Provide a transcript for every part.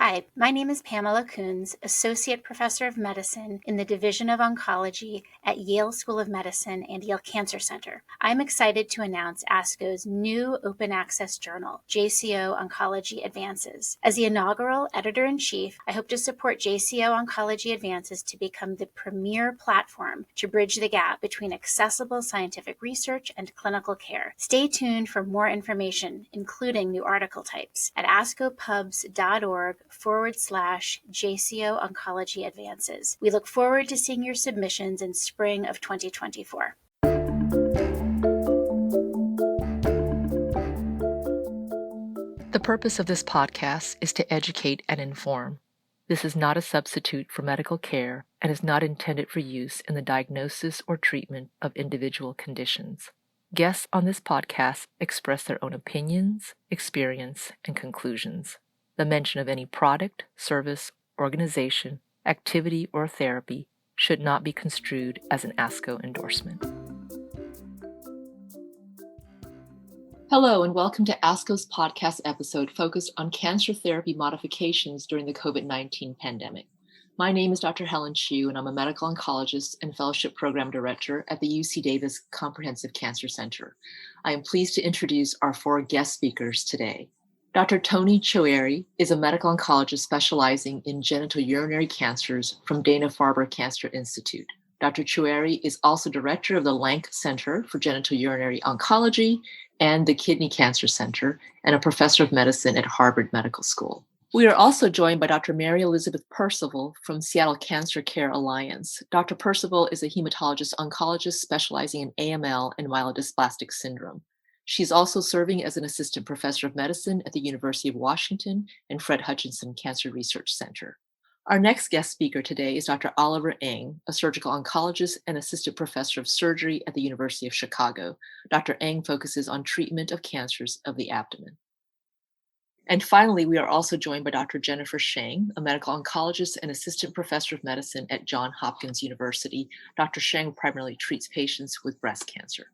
Hi, my name is Pamela Coons, Associate Professor of Medicine in the Division of Oncology at Yale School of Medicine and Yale Cancer Center. I'm excited to announce ASCO's new open access journal, JCO Oncology Advances. As the inaugural editor-in-chief, I hope to support JCO Oncology Advances to become the premier platform to bridge the gap between accessible scientific research and clinical care. Stay tuned for more information, including new article types, at ascopubs.org/JCO Oncology Advances. We look forward to seeing your submissions in spring of 2024. The purpose of this podcast is to educate and inform. This is not a substitute for medical care and is not intended for use in the diagnosis or treatment of individual conditions. Guests on this podcast express their own opinions, experience, and conclusions. The mention of any product, service, organization, activity, or therapy should not be construed as an ASCO endorsement. Hello, and welcome to ASCO's podcast episode focused on cancer therapy modifications during the COVID-19 pandemic. My name is Dr. Helen Chew, and I'm a medical oncologist and fellowship program director at the UC Davis Comprehensive Cancer Center. I am pleased to introduce our four guest speakers today. Dr. Toni Choueiri is a medical oncologist specializing in genitourinary cancers from Dana-Farber Cancer Institute. Dr. Choueiri is also director of the Lank Center for Genitourinary Oncology and the Kidney Cancer Center, and a professor of medicine at Harvard Medical School. We are also joined by Dr. Mary Elizabeth Percival from Seattle Cancer Care Alliance. Dr. Percival is a hematologist oncologist specializing in AML and myelodysplastic syndrome. She's also serving as an assistant professor of medicine at the University of Washington and Fred Hutchinson Cancer Research Center. Our next guest speaker today is Dr. Oliver Eng, a surgical oncologist and assistant professor of surgery at the University of Chicago. Dr. Eng focuses on treatment of cancers of the abdomen. And finally, we are also joined by Dr. Jennifer Sheng, a medical oncologist and assistant professor of medicine at Johns Hopkins University. Dr. Sheng primarily treats patients with breast cancer.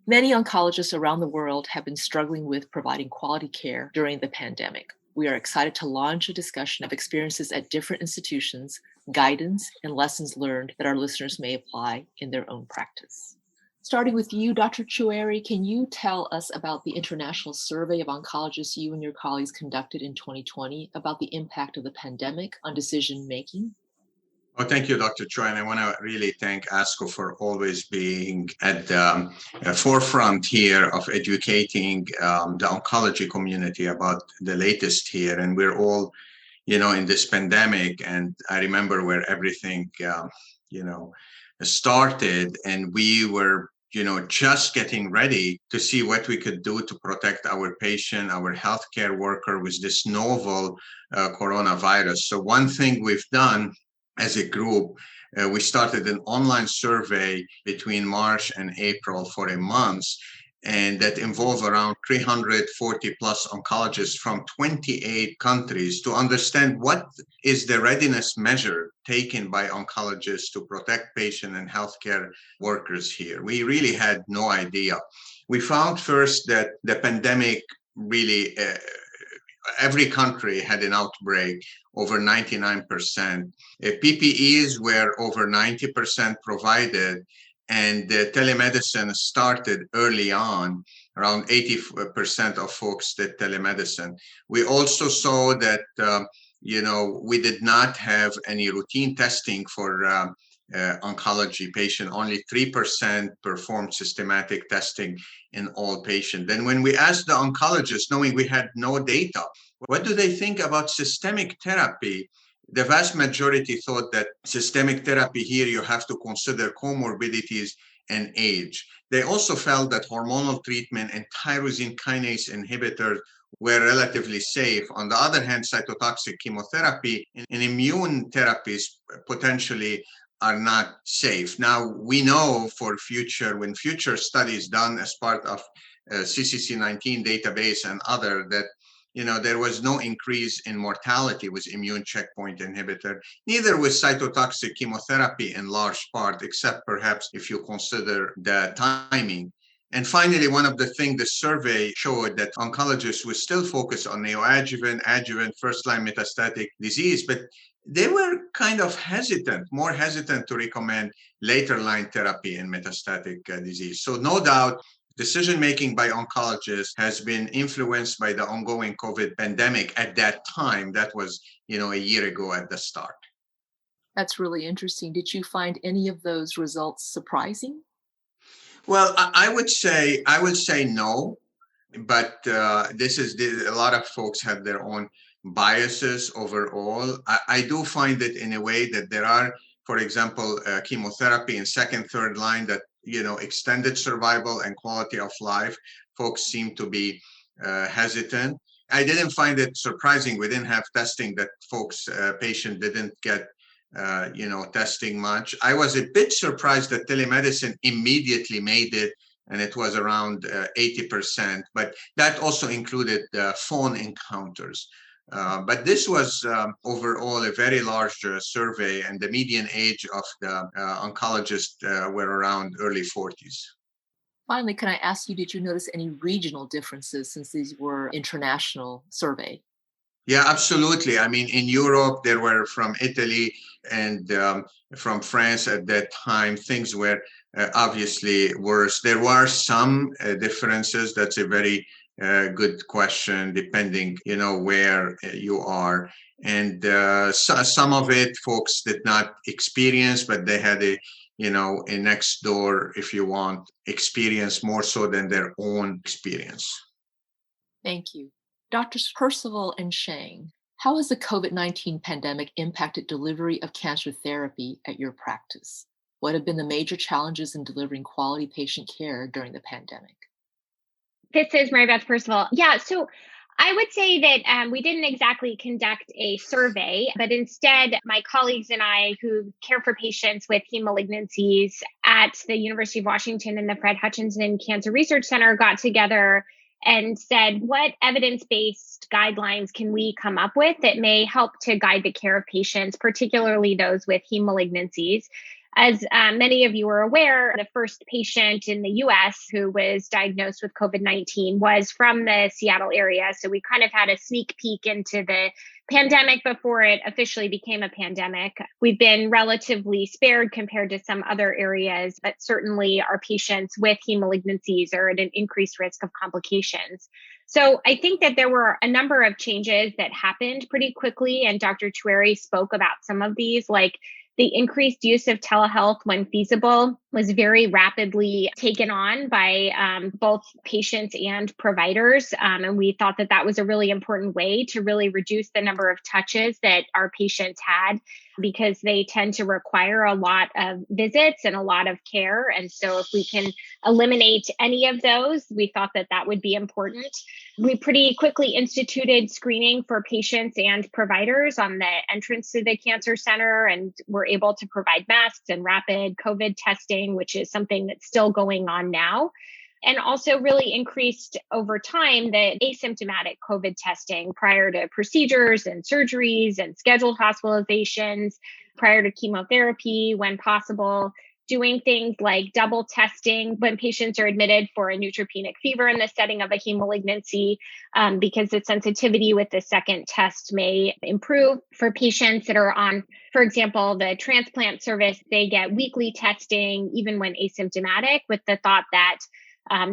Many oncologists around the world have been struggling with providing quality care during the pandemic. We are excited to launch a discussion of experiences at different institutions, guidance, and lessons learned that our listeners may apply in their own practice. Starting with you, Dr. Choueiri, can you tell us about the international survey of oncologists you and your colleagues conducted in 2020 about the impact of the pandemic on decision-making? Well, thank you, Dr. Chou, and I want to really thank ASCO for always being at the forefront here of educating the oncology community about the latest here. And we're all, in this pandemic, and I remember where everything, started, and we were, just getting ready to see what we could do to protect our patient, our healthcare worker with this novel coronavirus. So one thing we've done as a group, we started an online survey between March and April for a month, and that involved around 340 plus oncologists from 28 countries to understand what is the readiness measure taken by oncologists to protect patient and healthcare workers here. We really had no idea. We found first that the pandemic really, every country had an outbreak, over 99%. PPEs were over 90% provided, and telemedicine started early on. Around 80% of folks did telemedicine. We also saw that, we did not have any routine testing for oncology patient. Only 3% performed systematic testing in all patients. Then when we asked the oncologists, knowing we had no data, what do they think about systemic therapy? The vast majority thought that systemic therapy here, you have to consider comorbidities and age. They also felt that hormonal treatment and tyrosine kinase inhibitors were relatively safe. On the other hand, cytotoxic chemotherapy and immune therapies potentially are not safe. Now, we know for future, when future studies done as part of CCC19 database and other, that there was no increase in mortality with immune checkpoint inhibitor, neither with cytotoxic chemotherapy in large part, except perhaps if you consider the timing. And finally, one of the things the survey showed that oncologists were still focused on neoadjuvant, adjuvant, first-line metastatic disease, but they were kind of more hesitant to recommend later line therapy in metastatic disease. So no doubt, decision-making by oncologists has been influenced by the ongoing COVID pandemic at that time. That was, a year ago at the start. That's really interesting. Did you find any of those results surprising? Well, I would say no, but a lot of folks have their own biases overall. I do find it in a way that there are, for example, chemotherapy in second, third line that extended survival and quality of life. Folks seem to be hesitant. I didn't find it surprising. We didn't have testing that patient didn't get testing much. I was a bit surprised that telemedicine immediately made it, and it was around 80%, but that also included phone encounters. But this was overall a very large survey, and the median age of the oncologists were around early 40s. Finally, can I ask you, did you notice any regional differences since these were international survey? Yeah, absolutely. I mean, in Europe, there were from Italy and from France at that time, things were obviously worse. There were some differences. That's a very good question, depending, where you are. And some of it folks did not experience, but they had a next door, if you want, experience more so than their own experience. Thank you. Doctors Percival and Sheng, how has the COVID-19 pandemic impacted delivery of cancer therapy at your practice? What have been the major challenges in delivering quality patient care during the pandemic? This is Mary Beth Percival. Yeah, so I would say that we didn't exactly conduct a survey, but instead my colleagues and I who care for patients with heme malignancies at the University of Washington and the Fred Hutchinson Cancer Research Center got together and said, what evidence-based guidelines can we come up with that may help to guide the care of patients, particularly those with heme malignancies? As many of you are aware, the first patient in the US who was diagnosed with COVID-19 was from the Seattle area. So we kind of had a sneak peek into the pandemic before it officially became a pandemic. We've been relatively spared compared to some other areas, but certainly our patients with heme malignancies are at an increased risk of complications. So I think that there were a number of changes that happened pretty quickly, and Dr. Choueiri spoke about some of these, like the increased use of telehealth when feasible was very rapidly taken on by both patients and providers. And we thought that that was a really important way to really reduce the number of touches that our patients had, because they tend to require a lot of visits and a lot of care. And so if we can eliminate any of those, we thought that that would be important. We pretty quickly instituted screening for patients and providers on the entrance to the cancer center, and we're able to provide masks and rapid COVID testing, which is something that's still going on now. And also really increased over time the asymptomatic COVID testing prior to procedures and surgeries and scheduled hospitalizations, prior to chemotherapy when possible, doing things like double testing when patients are admitted for a neutropenic fever in the setting of a heme malignancy, because the sensitivity with the second test may improve. For patients that are on, for example, the transplant service, they get weekly testing even when asymptomatic, with the thought that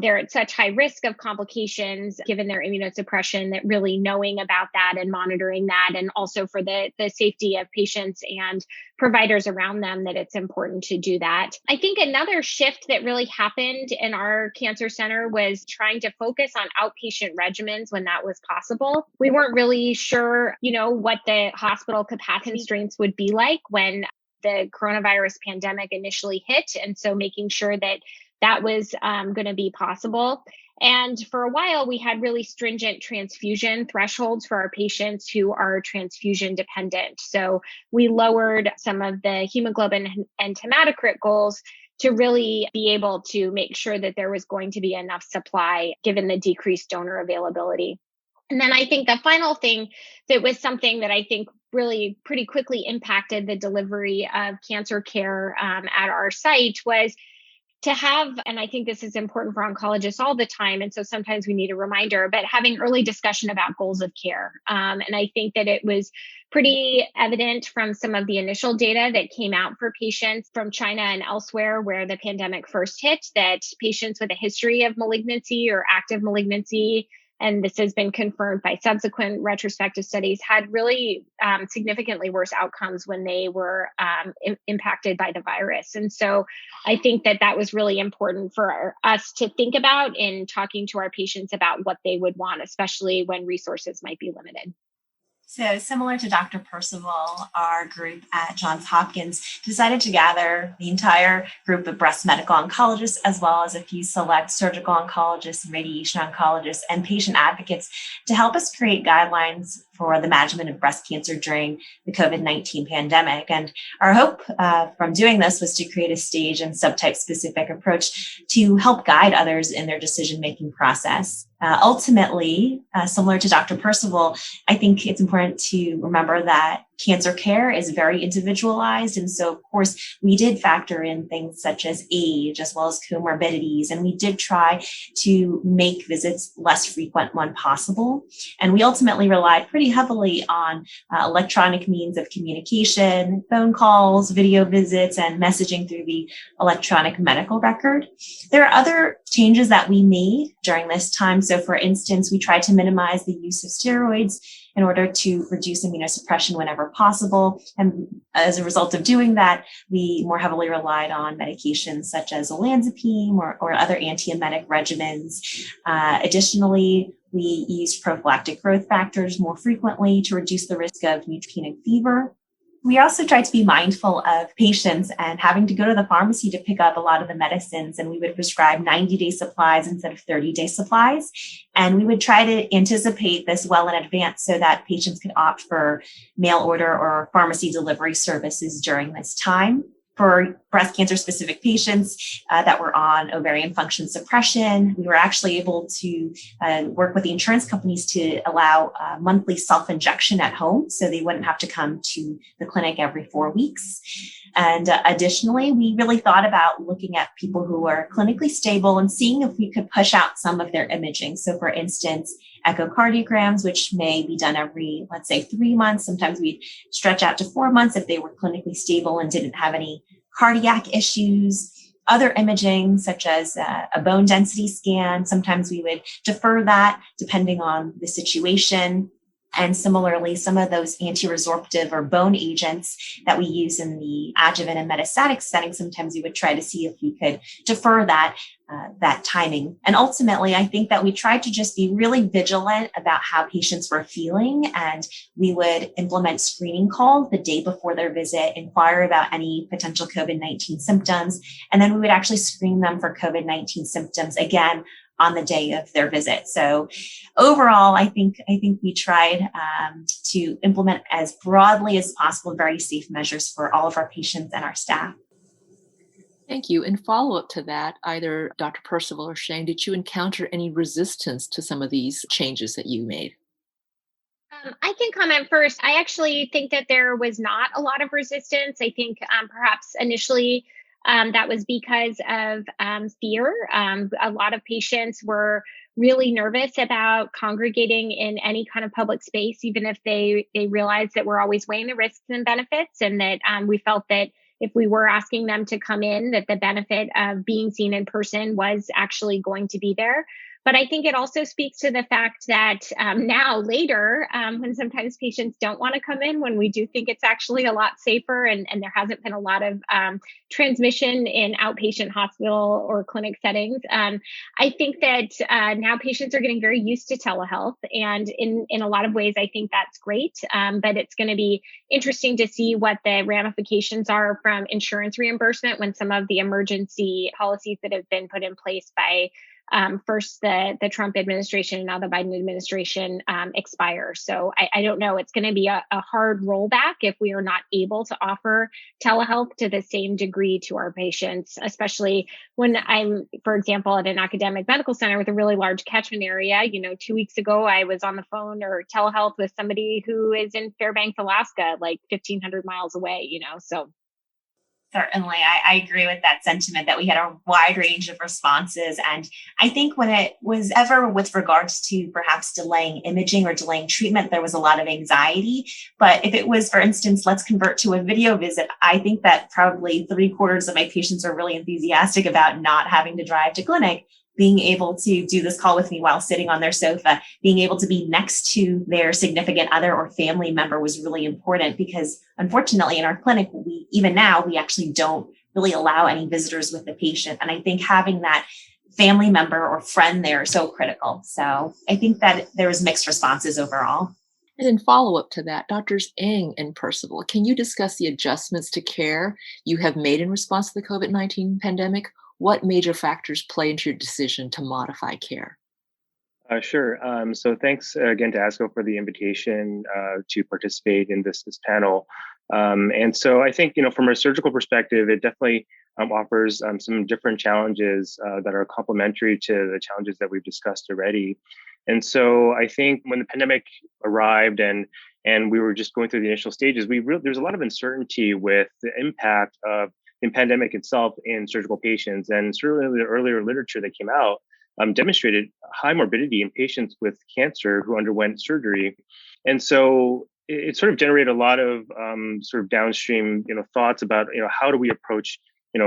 they're at such high risk of complications given their immunosuppression, that really knowing about that and monitoring that, and also for the safety of patients and providers around them, that it's important to do that. I think another shift that really happened in our cancer center was trying to focus on outpatient regimens when that was possible. We weren't really sure, what the hospital capacity constraints would be like when the coronavirus pandemic initially hit. And so making sure that that was going to be possible. And for a while, we had really stringent transfusion thresholds for our patients who are transfusion dependent. So we lowered some of the hemoglobin and hematocrit goals to really be able to make sure that there was going to be enough supply given the decreased donor availability. And then I think the final thing that was something that I think really pretty quickly impacted the delivery of cancer care at our site was to have, and I think this is important for oncologists all the time, and so sometimes we need a reminder, but having early discussion about goals of care. And I think that it was pretty evident from some of the initial data that came out for patients from China and elsewhere where the pandemic first hit, that patients with a history of malignancy or active malignancy, and this has been confirmed by subsequent retrospective studies, had really significantly worse outcomes when they were impacted by the virus. And so I think that that was really important for us to think about in talking to our patients about what they would want, especially when resources might be limited. So similar to Dr. Percival, our group at Johns Hopkins decided to gather the entire group of breast medical oncologists, as well as a few select surgical oncologists, radiation oncologists, and patient advocates to help us create guidelines for the management of breast cancer during the COVID-19 pandemic. And our hope from doing this was to create a stage and subtype specific approach to help guide others in their decision-making process. Ultimately, similar to Dr. Percival, I think it's important to remember that cancer care is very individualized. And so, of course, we did factor in things such as age as well as comorbidities. And we did try to make visits less frequent when possible. And we ultimately relied pretty heavily on electronic means of communication, phone calls, video visits, and messaging through the electronic medical record. There are other changes that we made during this time. So, for instance, we tried to minimize the use of steroids in order to reduce immunosuppression whenever possible. And as a result of doing that, we more heavily relied on medications such as olanzapine or other antiemetic regimens. Additionally, we used prophylactic growth factors more frequently to reduce the risk of neutropenic fever. We also tried to be mindful of patients and having to go to the pharmacy to pick up a lot of the medicines, and we would prescribe 90-day supplies instead of 30-day supplies. And we would try to anticipate this well in advance so that patients could opt for mail order or pharmacy delivery services during this time. For breast cancer specific patients that were on ovarian function suppression, we were actually able to work with the insurance companies to allow monthly self-injection at home so they wouldn't have to come to the clinic every 4 weeks. And additionally, we really thought about looking at people who are clinically stable and seeing if we could push out some of their imaging. So for instance, echocardiograms, which may be done every, let's say, 3 months. Sometimes we'd stretch out to 4 months if they were clinically stable and didn't have any cardiac issues. Other imaging, such as a bone density scan, sometimes we would defer that depending on the situation. And similarly, some of those anti-resorptive or bone agents that we use in the adjuvant and metastatic setting, sometimes we would try to see if we could defer that timing. And ultimately, I think that we tried to just be really vigilant about how patients were feeling. And we would implement screening calls the day before their visit, inquire about any potential COVID-19 symptoms. And then we would actually screen them for COVID-19 symptoms again on the day of their visit. So overall, I think we tried to implement as broadly as possible very safe measures for all of our patients and our staff. Thank you. In follow-up to that, either Dr. Percival or Sheng, did you encounter any resistance to some of these changes that you made? I can comment first. I actually think that there was not a lot of resistance. I think perhaps initially that was because of fear. A lot of patients were really nervous about congregating in any kind of public space, even if they realized that we're always weighing the risks and benefits, and that we felt that if we were asking them to come in, that the benefit of being seen in person was actually going to be there. But I think it also speaks to the fact that now later, when sometimes patients don't want to come in, when we do think it's actually a lot safer and there hasn't been a lot of transmission in outpatient hospital or clinic settings, I think that now patients are getting very used to telehealth. And in a lot of ways, I think that's great. But it's going to be interesting to see what the ramifications are from insurance reimbursement when some of the emergency policies that have been put in place by first the Trump administration and now the Biden administration expire. So I don't know. It's going to be a hard rollback if we are not able to offer telehealth to the same degree to our patients, especially when I'm, for example, at an academic medical center with a really large catchment area. 2 weeks ago, I was on the phone or telehealth with somebody who is in Fairbanks, Alaska, like 1,500 miles away, so. Certainly. I agree with that sentiment that we had a wide range of responses. And I think when it was ever with regards to perhaps delaying imaging or delaying treatment, there was a lot of anxiety. But if it was, for instance, let's convert to a video visit, I think that probably 3/4 of my patients are really enthusiastic about not having to drive to clinic, being able to do this call with me while sitting on their sofa, being able to be next to their significant other or family member was really important because unfortunately in our clinic, even now, we actually don't really allow any visitors with the patient. And I think having that family member or friend there is so critical. So I think that there was mixed responses overall. And in follow-up to that, Doctors Ng and Percival, can you discuss the adjustments to care you have made in response to the COVID-19 pandemic? What major factors play into your decision to modify care? Sure. So thanks again to ASCO for the invitation to participate in this panel. And so I think, from a surgical perspective, it definitely offers some different challenges that are complementary to the challenges that we've discussed already. And so I think when the pandemic arrived and we were just going through the initial stages, there's a lot of uncertainty with the impact of the pandemic itself in surgical patients. And certainly the earlier literature that came out demonstrated high morbidity in patients with cancer who underwent surgery. And so it sort of generated a lot of sort of downstream, thoughts about, how do we approach,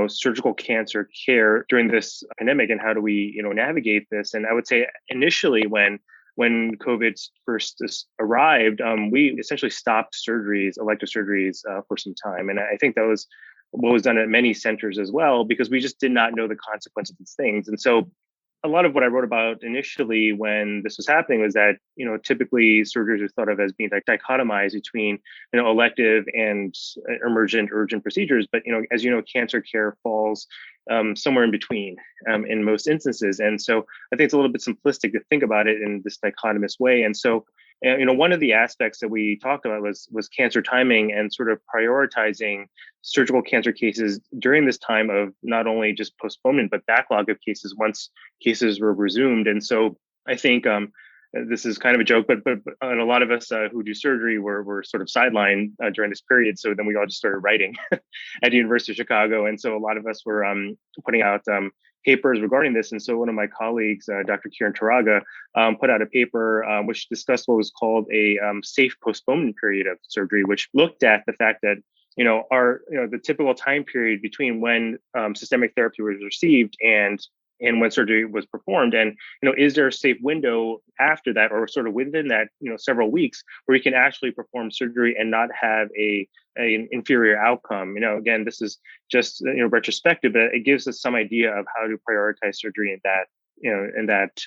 surgical cancer care during this pandemic, and how do we, navigate this? And I would say initially when COVID first arrived, we essentially stopped surgeries, elective surgeries, for some time. And I think that was what was done at many centers as well, because we just did not know the consequence of these things. And so a lot of what I wrote about initially when this was happening was that, typically surgeries are thought of as being dichotomized between, elective and emergent urgent procedures. But, as you know, cancer care falls somewhere in between in most instances. And so I think it's a little bit simplistic to think about it in this dichotomous way. And so, one of the aspects that we talked about was cancer timing and sort of prioritizing surgical cancer cases during this time of not only just postponement, but backlog of cases once cases were resumed. And so I think this is kind of a joke, but and a lot of us who do surgery were sort of sidelined during this period. So then we all just started writing at the University of Chicago. And so a lot of us were putting out papers regarding this. And so one of my colleagues, Dr. Kiran Taraga, put out a paper which discussed what was called a safe postponement period of surgery, which looked at the fact that, the typical time period between when systemic therapy was received and when surgery was performed. And, is there a safe window after that, or sort of within that, several weeks, where you can actually perform surgery and not have an inferior outcome? Again, this is just, retrospective, but it gives us some idea of how to prioritize surgery in that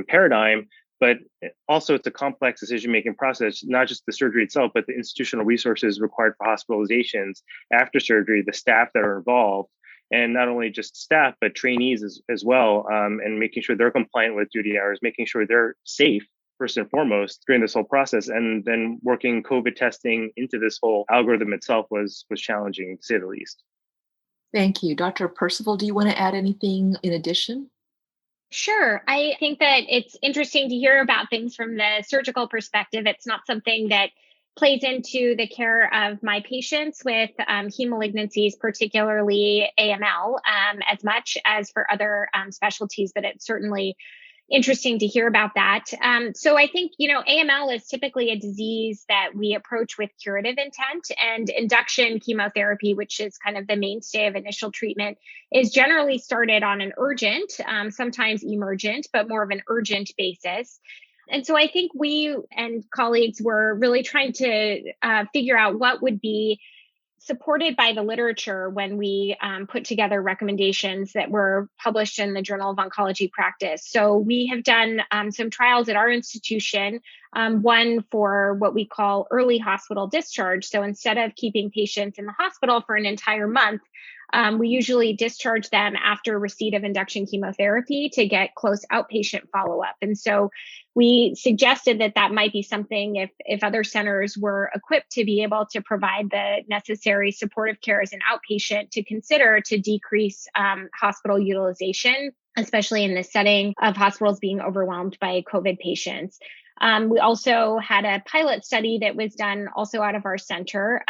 paradigm. But also it's a complex decision-making process, not just the surgery itself, but the institutional resources required for hospitalizations after surgery, the staff that are involved, and not only just staff, but trainees as well, and making sure they're compliant with duty hours, making sure they're safe first and foremost during this whole process. And then working COVID testing into this whole algorithm itself was challenging, to say the least. Thank you. Dr. Percival, do you want to add anything in addition? Sure. I think that it's interesting to hear about things from the surgical perspective. It's not something that plays into the care of my patients with heme malignancies, particularly AML, as much as for other specialties, but it's certainly interesting to hear about that. So I think, AML is typically a disease that we approach with curative intent, and induction chemotherapy, which is kind of the mainstay of initial treatment, is generally started on an urgent, sometimes emergent, but more of an urgent basis. And so I think we and colleagues were really trying to figure out what would be supported by the literature when we put together recommendations that were published in the Journal of Oncology Practice. So we have done some trials at our institution, one for what we call early hospital discharge. So instead of keeping patients in the hospital for an entire month, we usually discharge them after receipt of induction chemotherapy to get close outpatient follow-up. And so we suggested that might be something if other centers were equipped to be able to provide the necessary supportive care as an outpatient to consider to decrease hospital utilization, especially in the setting of hospitals being overwhelmed by COVID patients. We also had a pilot study that was done also out of our center,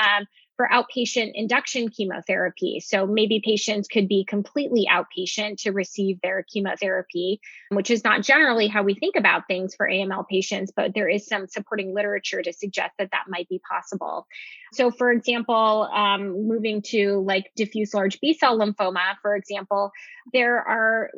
for outpatient induction chemotherapy. So maybe patients could be completely outpatient to receive their chemotherapy, which is not generally how we think about things for AML patients, but there is some supporting literature to suggest that that might be possible. So for example, moving to like diffuse large B-cell lymphoma, for example, there are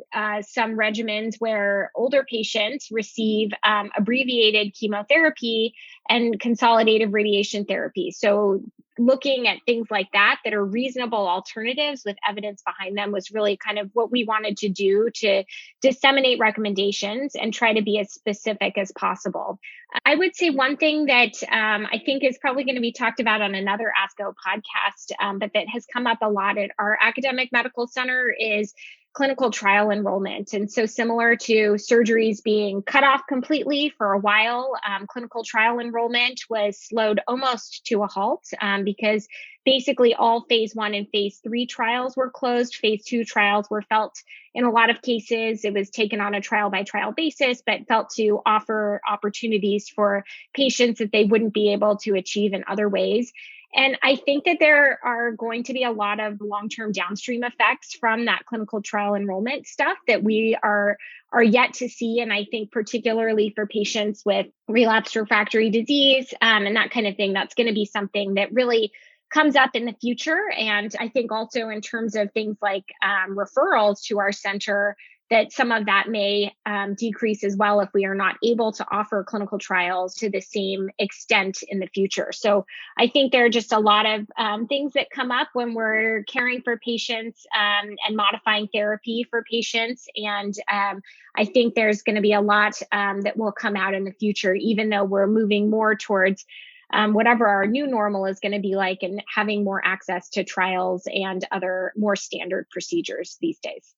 some regimens where older patients receive abbreviated chemotherapy and consolidative radiation therapy. So looking at things like that are reasonable alternatives with evidence behind them was really kind of what we wanted to do to disseminate recommendations and try to be as specific as possible. I would say one thing that I think is probably going to be talked about on another ASCO podcast, but that has come up a lot at our academic medical center is clinical trial enrollment. And so similar to surgeries being cut off completely for a while, clinical trial enrollment was slowed almost to a halt because basically all phase 1 and phase 3 trials were closed. Phase 2 trials were felt in a lot of cases, it was taken on a trial by trial basis, but felt to offer opportunities for patients that they wouldn't be able to achieve in other ways. And I think that there are going to be a lot of long-term downstream effects from that clinical trial enrollment stuff that we are yet to see. And I think particularly for patients with relapsed refractory disease and that kind of thing, that's going to be something that really comes up in the future. And I think also in terms of things like referrals to our center, that some of that may decrease as well if we are not able to offer clinical trials to the same extent in the future. So I think there are just a lot of things that come up when we're caring for patients and modifying therapy for patients. And I think there's going to be a lot that will come out in the future, even though we're moving more towards whatever our new normal is going to be like and having more access to trials and other more standard procedures these days.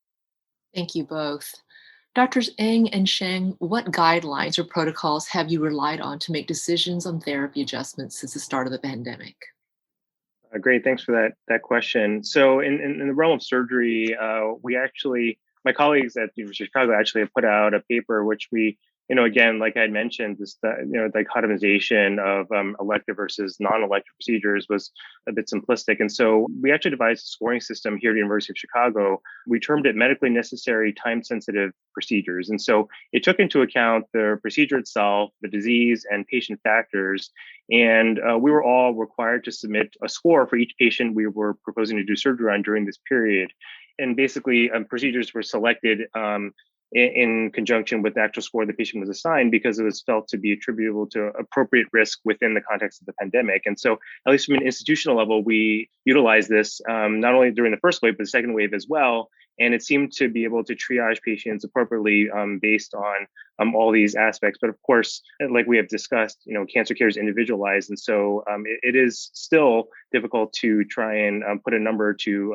Thank you both. Doctors Ng and Sheng, what guidelines or protocols have you relied on to make decisions on therapy adjustments since the start of the pandemic? Great, thanks for that question. So in the realm of surgery, my colleagues at the University of Chicago actually have put out a paper which we, again, like I had mentioned, this dichotomization of elective versus non-elective procedures was a bit simplistic. And so we actually devised a scoring system here at the University of Chicago. We termed it medically necessary, time-sensitive procedures. And so it took into account the procedure itself, the disease, and patient factors. And we were all required to submit a score for each patient we were proposing to do surgery on during this period. And basically, procedures were selected in conjunction with the actual score the patient was assigned because it was felt to be attributable to appropriate risk within the context of the pandemic. And so, at least from an institutional level, we utilized this not only during the first wave, but the second wave as well. And it seemed to be able to triage patients appropriately based on all these aspects. But of course, like we have discussed, cancer care is individualized. And so it is still difficult to try and put a number to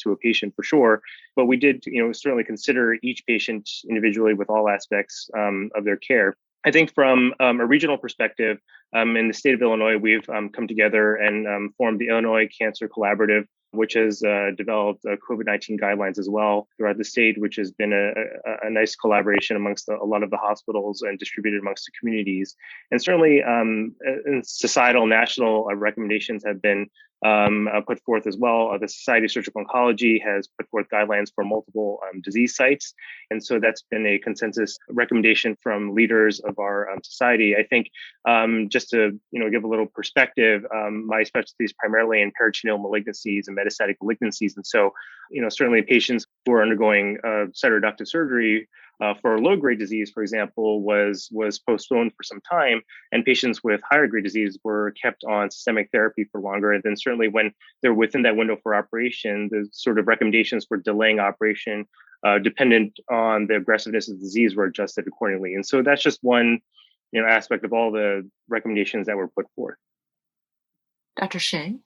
a patient for sure. But we did, certainly consider each patient individually with all aspects of their care. I think from a regional perspective, in the state of Illinois, we've come together and formed the Illinois Cancer Collaborative, which has developed COVID-19 guidelines as well throughout the state, which has been a nice collaboration amongst a lot of the hospitals and distributed amongst the communities. And certainly societal national recommendations have been put forth as well. The Society of Surgical Oncology has put forth guidelines for multiple disease sites. And so that's been a consensus recommendation from leaders of our society. I think just to give a little perspective, my specialty is primarily in peritoneal malignancies and metastatic malignancies. And so, certainly patients who are undergoing cytoreductive surgery for low-grade disease, for example, was postponed for some time, and patients with higher grade disease were kept on systemic therapy for longer. And then certainly when they're within that window for operation, the sort of recommendations for delaying operation dependent on the aggressiveness of the disease were adjusted accordingly. And so that's just one aspect of all the recommendations that were put forth. Dr. Sheng?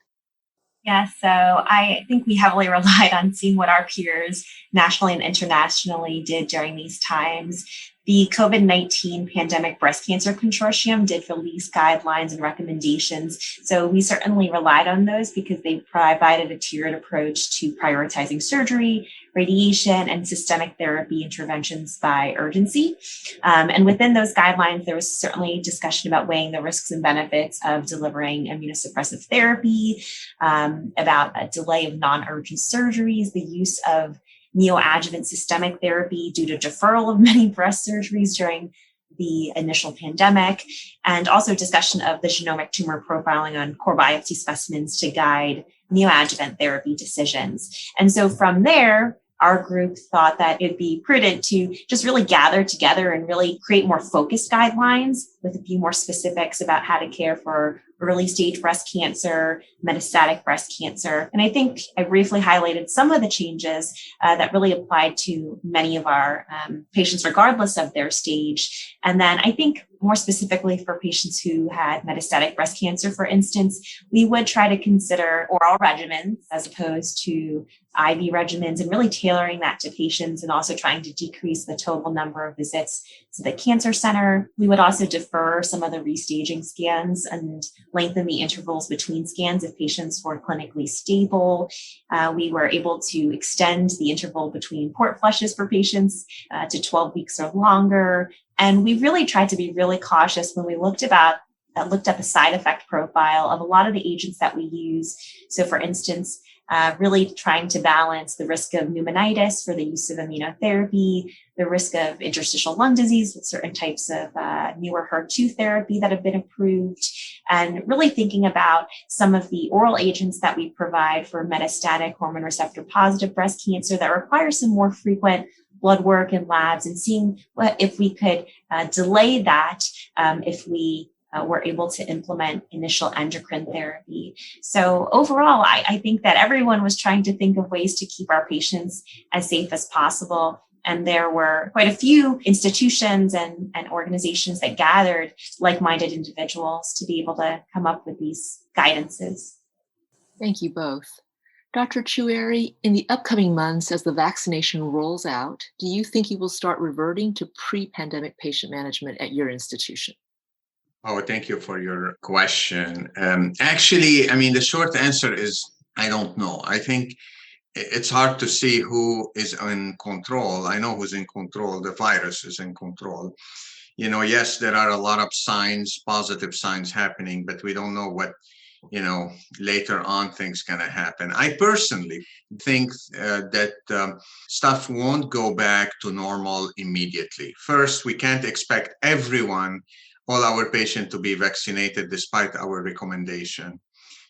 Yeah, so I think we heavily relied on seeing what our peers nationally and internationally did during these times. The COVID-19 Pandemic Breast Cancer Consortium did release guidelines and recommendations. So we certainly relied on those because they provided a tiered approach to prioritizing surgery, radiation, and systemic therapy interventions by urgency. And within those guidelines, there was certainly discussion about weighing the risks and benefits of delivering immunosuppressive therapy, about a delay of non-urgent surgeries, the use of neoadjuvant systemic therapy due to deferral of many breast surgeries during the initial pandemic, and also discussion of the genomic tumor profiling on core biopsy specimens to guide neoadjuvant therapy decisions. And so from there, our group thought that it'd be prudent to just really gather together and really create more focused guidelines with a few more specifics about how to care for early stage breast cancer, metastatic breast cancer. And I think I briefly highlighted some of the changes that really applied to many of our patients, regardless of their stage. And then I think more specifically for patients who had metastatic breast cancer, for instance, we would try to consider oral regimens as opposed to IV regimens and really tailoring that to patients and also trying to decrease the total number of visits to the cancer center. We would also defer some of the restaging scans and lengthen the intervals between scans if patients were clinically stable. We were able to extend the interval between port flushes for patients to 12 weeks or longer. And we really tried to be really cautious when we looked at the side effect profile of a lot of the agents that we use. So for instance, really trying to balance the risk of pneumonitis for the use of immunotherapy, the risk of interstitial lung disease with certain types of newer HER2 therapy that have been approved, and really thinking about some of the oral agents that we provide for metastatic hormone receptor positive breast cancer that require some more frequent blood work and labs, and seeing if we could delay that if we were able to implement initial endocrine therapy. So overall, I think that everyone was trying to think of ways to keep our patients as safe as possible. And there were quite a few institutions and organizations that gathered like-minded individuals to be able to come up with these guidances. Thank you both. Dr. Choueiri, in the upcoming months as the vaccination rolls out, do you think you will start reverting to pre-pandemic patient management at your institution? Oh, thank you for your question. Actually, I mean, the short answer is I don't know. I think it's hard to see who is in control. I know who's in control. The virus is in control. Yes, there are a lot of signs, positive signs happening, but we don't know what, later on things going to happen. I personally think that stuff won't go back to normal immediately. First, we can't expect all our patients to be vaccinated despite our recommendation.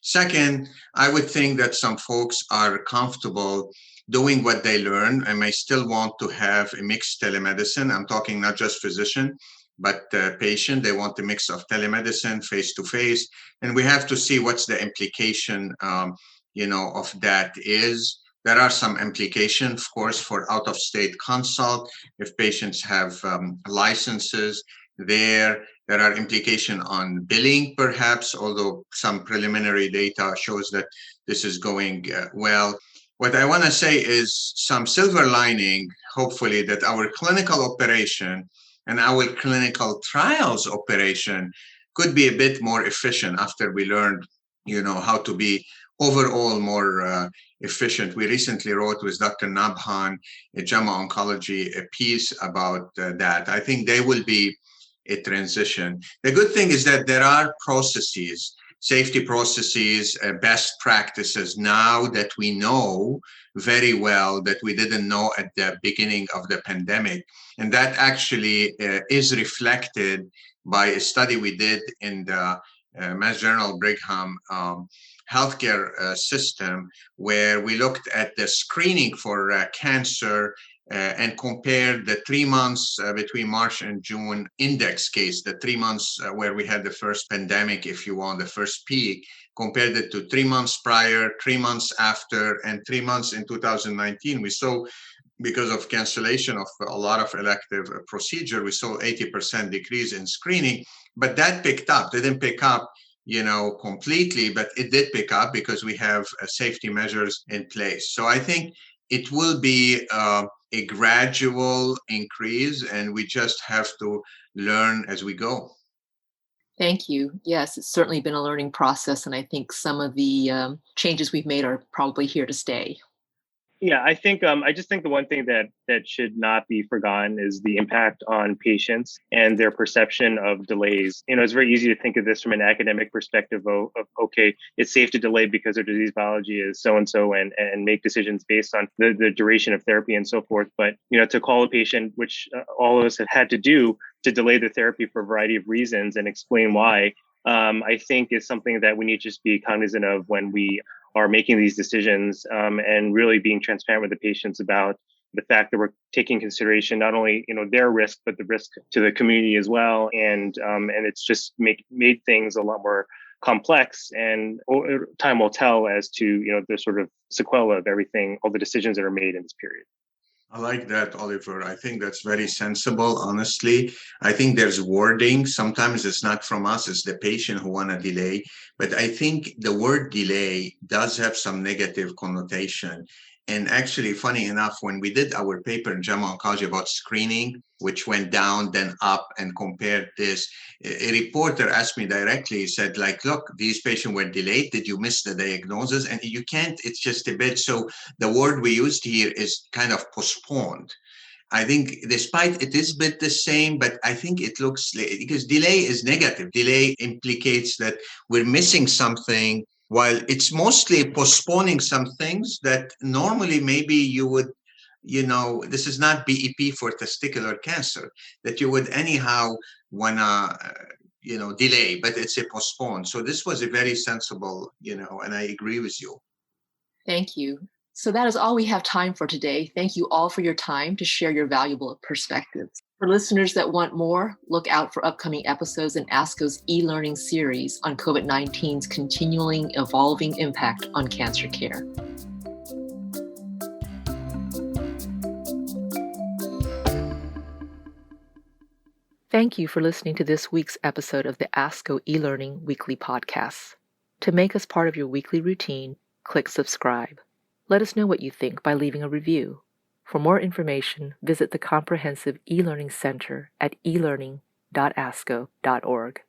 Second, I would think that some folks are comfortable doing what they learn and may still want to have a mixed telemedicine. I'm talking not just physician, but patient. They want a mix of telemedicine, face-to-face. And we have to see what's the implication, of that is. There are some implications, of course, for out-of-state consult. If patients have licenses there are implications on billing, perhaps, although some preliminary data shows that this is going well. What I want to say is some silver lining, hopefully, that our clinical operation and our clinical trials operation could be a bit more efficient after we learned, how to be overall more efficient. We recently wrote with Dr. Nabhan at JAMA Oncology a piece about that. I think they will be a transition. The good thing is that there are processes, safety processes, best practices now that we know very well that we didn't know at the beginning of the pandemic. And that actually is reflected by a study we did in the Mass General Brigham healthcare system, where we looked at the screening for cancer and compared the 3 months between March and June index case, the 3 months where we had the first pandemic, if you want, the first peak, compared it to 3 months prior, 3 months after, and 3 months in 2019. We saw, because of cancellation of a lot of elective procedure, we saw 80% decrease in screening, but that picked up. Didn't pick up completely, but it did pick up because we have safety measures in place. So I think it will be a gradual increase, and we just have to learn as we go. Thank you. Yes, it's certainly been a learning process, and I think some of the changes we've made are probably here to stay. Yeah, I just think the one thing that should not be forgotten is the impact on patients and their perception of delays. It's very easy to think of this from an academic perspective of okay, it's safe to delay because their disease biology is so and so, and make decisions based on the duration of therapy and so forth. But to call a patient, which all of us have had to do, to delay the therapy for a variety of reasons and explain why, I think is something that we need to just be cognizant of when we are making these decisions, and really being transparent with the patients about the fact that we're taking consideration not only their risk, but the risk to the community as well. And it's just made things a lot more complex, and time will tell as to the sort of sequela of everything, all the decisions that are made in this period. I like that, Oliver. I think that's very sensible, honestly. I think there's wording. Sometimes it's not from us, it's the patient who want to delay. But I think the word delay does have some negative connotation. And actually, funny enough, when we did our paper in JAMA Oncology about screening, which went down, then up, and compared this, a reporter asked me directly, he said, like, look, these patients were delayed. Did you miss the diagnosis? And you can't, it's just a bit. So the word we used here is kind of postponed. I think despite it is a bit the same, but I think it looks, because delay is negative. Delay implicates that we're missing something, while it's mostly postponing some things that normally maybe you would, this is not BEP for testicular cancer, that you would anyhow want to, delay, but it's a postpone. So this was a very sensible, and I agree with you. Thank you. So that is all we have time for today. Thank you all for your time to share your valuable perspectives. For listeners that want more, look out for upcoming episodes in ASCO's e-learning series on COVID-19's continuing evolving impact on cancer care. Thank you for listening to this week's episode of the ASCO e-learning weekly podcast. To make us part of your weekly routine, click subscribe. Let us know what you think by leaving a review. For more information, visit the Comprehensive E-Learning Center at elearning.asco.org.